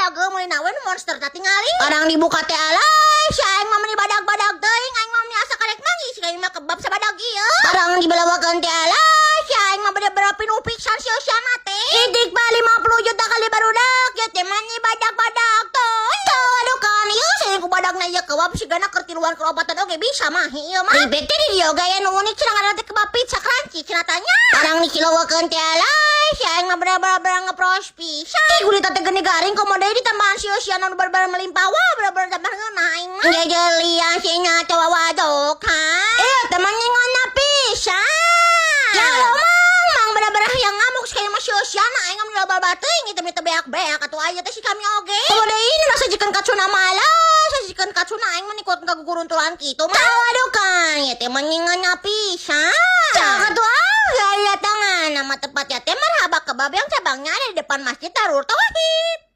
jaga mulai nawan monster tatingali. Orang dibuka teh alay, si aing mah meuni badag-badag teuing, aing mah meuni asa karek manggis kayak mah kebab sabadag ieu. Orang dibalawakeun teh alay, si aing mah bener-bener pinuh pisan sia-siana teh. Idik mah 50 juta kali barudak, ya teh mah badag-badag tuh. Aduh kan ieu saya ku badagna ieu kebab sigana keur tiluan kerobatan oge bisa mah ieu mah. Ribet teh di dieu gaya nu unik cenah ngaranna teh kebab pizza crunchy cenah tanya. Orang dikilowakeun teh alay, si aing mah bener-bener ngepros pisan. Gulita teh geni garing komodai ditambahan sia-sia nu bener-bener melimpah wah bener-bener tambah ngeunah aing mah. Jajalian sia coba wadok ha. Teman ngona pisan. Ya mang bener-bener yang ngamuk kayak mah sia-sia na aing mah loba teuing itu teh beak-beak atuh aya teh si kami oge. Komodai ini rasa jikeun kacuna malas, jikeun kacuna aing mah nikot gaguguruntulan kitu mah. Aduh kan ya teh ngona pisan. Cak atuh gaya tangan nama tepatnya teh marhaba kebab yang cabangnya ada di depan Masjid Darul Tauhid.